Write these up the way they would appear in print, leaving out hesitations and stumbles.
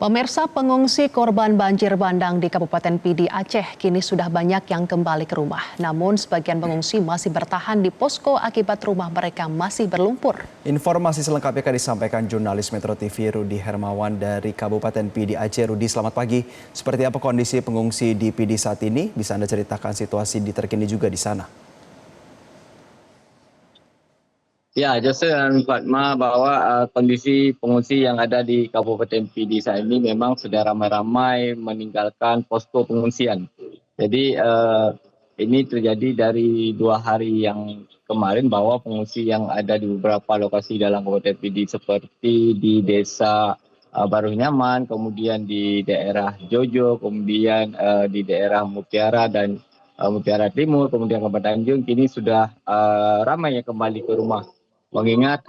Pemirsa, pengungsi korban banjir bandang di Kabupaten Pidi, Aceh kini sudah banyak yang kembali ke rumah. Namun sebagian pengungsi masih bertahan di posko akibat rumah mereka masih berlumpur. Informasi selengkapnya akan disampaikan jurnalis Metro TV Rudi Hermawan dari Kabupaten Pidi, Aceh. Rudi, selamat pagi. Seperti apa kondisi pengungsi di Pidi saat ini? Bisa Anda ceritakan situasi terkini juga di sana? Ya, Jose dan Fatma, bahwa kondisi pengungsi yang ada di Kabupaten Pidi saat ini memang sudah ramai-ramai meninggalkan posko pengungsian. Jadi ini terjadi dari 2 hari yang kemarin bahwa pengungsi yang ada di beberapa lokasi dalam Kabupaten Pidi seperti di Desa Baru Nyaman, kemudian di daerah Jojo, kemudian di daerah Mutiara dan Mutiara Timur, kemudian Kabupaten Tanjung, kini sudah ramai yang kembali ke rumah. Mengingat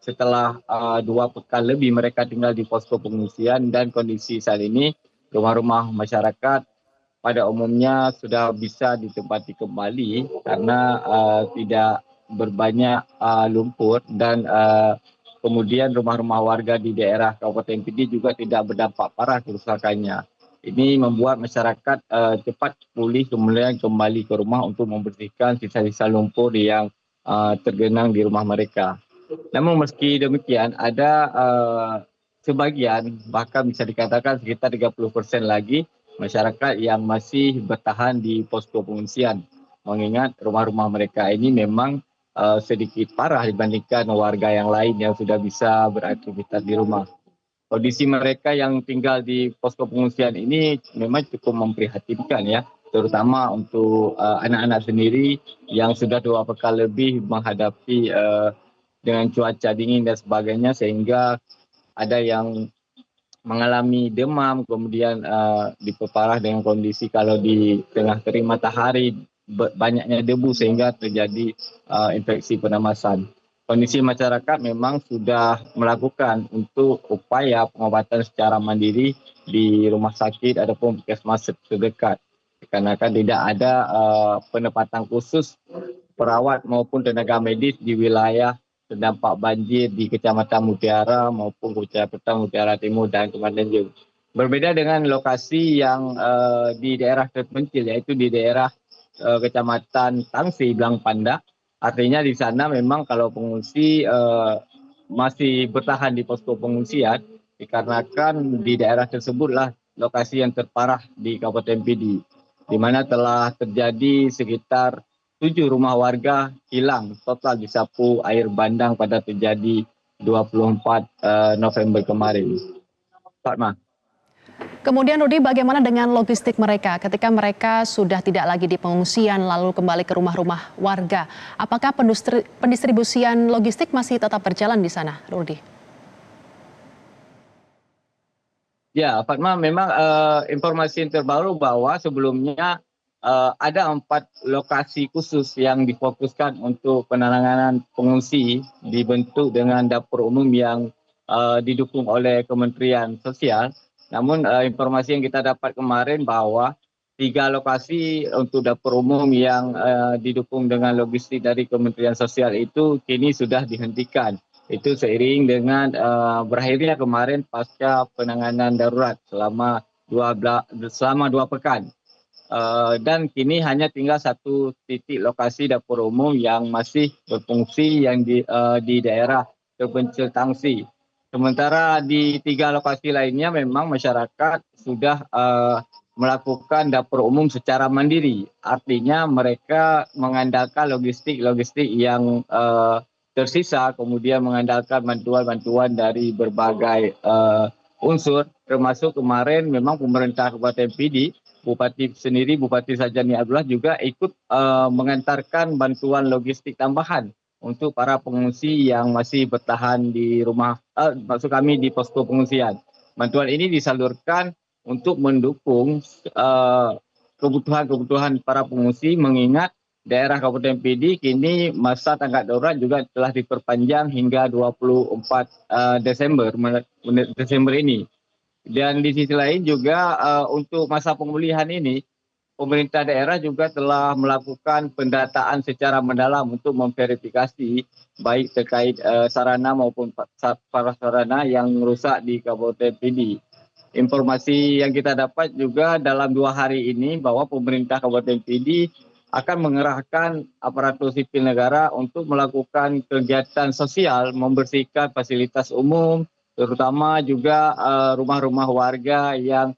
setelah 2 pekan lebih mereka tinggal di posko pengungsian dan kondisi saat ini rumah-rumah masyarakat pada umumnya sudah bisa ditempati kembali karena tidak berbanyak lumpur dan kemudian rumah-rumah warga di daerah Kabupaten Pidi juga tidak berdampak parah kerusakannya. Ini membuat masyarakat cepat pulih kemudian kembali ke rumah untuk membersihkan sisa-sisa lumpur yang tergenang di rumah mereka. Namun meski demikian ada sebagian, bahkan bisa dikatakan sekitar 30% lagi masyarakat yang masih bertahan di posko pengungsian. Mengingat rumah-rumah mereka ini memang sedikit parah dibandingkan warga yang lain yang sudah bisa beraktivitas di rumah. Kondisi mereka yang tinggal di posko pengungsian ini memang cukup memprihatinkan ya, terutama untuk anak-anak sendiri yang sudah 2 pekan lebih menghadapi dengan cuaca dingin dan sebagainya, sehingga ada yang mengalami demam, kemudian diperparah dengan kondisi kalau di tengah terik matahari banyaknya debu sehingga terjadi infeksi pernafasan. Kondisi masyarakat memang sudah melakukan untuk upaya pengobatan secara mandiri di rumah sakit ataupun puskesmas terdekat. Karena tidak ada penempatan khusus perawat maupun tenaga medis di wilayah terdampak banjir di Kecamatan Mutiara maupun Kecamatan Mutiara Timur dan Kabupaten Tanjung. Berbeda dengan lokasi yang di daerah terpencil, yaitu di daerah Kecamatan Tangsi, Blang Pandak. Artinya di sana memang kalau pengungsi masih bertahan di posko pengungsian dikarenakan di daerah tersebutlah lokasi yang terparah di Kabupaten Pidi, di mana telah terjadi sekitar 7 rumah warga hilang total disapu air bandang pada terjadi 24 November kemarin. Fatma. Kemudian Rudi, bagaimana dengan logistik mereka ketika mereka sudah tidak lagi di pengungsian lalu kembali ke rumah-rumah warga? Apakah pendistribusian logistik masih tetap berjalan di sana, Rudi? Ya, Fatma, memang informasi yang terbaru bahwa sebelumnya ada 4 lokasi khusus yang difokuskan untuk penanganan pengungsi dibentuk dengan dapur umum yang didukung oleh Kementerian Sosial. Namun informasi yang kita dapat kemarin bahwa 3 lokasi untuk dapur umum yang didukung dengan logistik dari Kementerian Sosial itu kini sudah dihentikan. Itu seiring dengan berakhirnya kemarin pasca penanganan darurat selama 2 pekan. Dan kini hanya tinggal 1 titik lokasi dapur umum yang masih berfungsi yang di daerah terpencil Tangsi. Sementara di 3 lokasi lainnya memang masyarakat sudah melakukan dapur umum secara mandiri. Artinya mereka mengandalkan logistik yang tersisa, kemudian mengandalkan bantuan-bantuan dari berbagai unsur, termasuk kemarin memang pemerintah Kabupaten Pidi, Bupati Sajani Abdullah juga ikut mengantarkan bantuan logistik tambahan untuk para pengungsi yang masih bertahan di rumah, maksud kami di posko pengungsian. Bantuan ini disalurkan untuk mendukung kebutuhan para pengungsi, mengingat daerah Kabupaten Pidi kini masa tanggap darurat juga telah diperpanjang hingga 24 Desember ini. Dan di sisi lain juga untuk masa pemulihan ini, pemerintah daerah juga telah melakukan pendataan secara mendalam untuk memverifikasi baik terkait sarana maupun prasarana yang rusak di Kabupaten Pidi. Informasi yang kita dapat juga dalam 2 hari ini bahwa pemerintah Kabupaten PD akan mengerahkan aparatur sipil negara untuk melakukan kegiatan sosial, membersihkan fasilitas umum, terutama juga rumah-rumah warga yang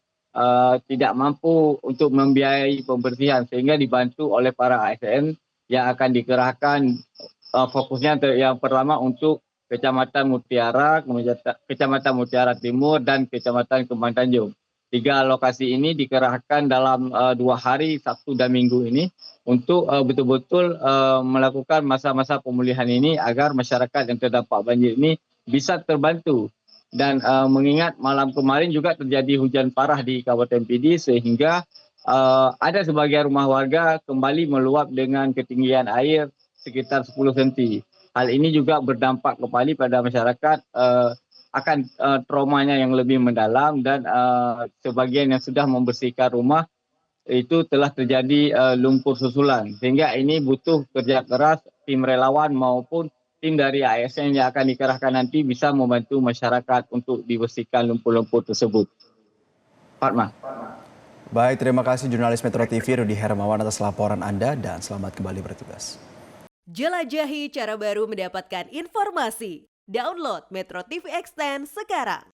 tidak mampu untuk membiayai pembersihan, sehingga dibantu oleh para ASN yang akan dikerahkan. Fokusnya yang pertama untuk Kecamatan Mutiara, kemudian Kecamatan Mutiara Timur, dan Kecamatan Kembang Tanjung. 3 lokasi ini dikerahkan dalam 2 hari, Sabtu dan Minggu ini, untuk betul-betul melakukan masa-masa pemulihan ini agar masyarakat yang terdampak banjir ini bisa terbantu. Dan mengingat malam kemarin juga terjadi hujan parah di Kabupaten PD, sehingga ada sebagian rumah warga kembali meluap dengan ketinggian air sekitar 10 cm. Hal ini juga berdampak kembali pada masyarakat akan traumanya yang lebih mendalam, dan sebagian yang sudah membersihkan rumah itu telah terjadi lumpur susulan. Sehingga ini butuh kerja keras tim relawan maupun tim dari ASN yang akan dikerahkan nanti bisa membantu masyarakat untuk dibersihkan lumpur-lumpur tersebut. Fatma. Baik, terima kasih jurnalis Metro TV Rudi Hermawan atas laporan Anda dan selamat kembali bertugas. Jelajahi cara baru mendapatkan informasi. Download Metro TV Extend sekarang.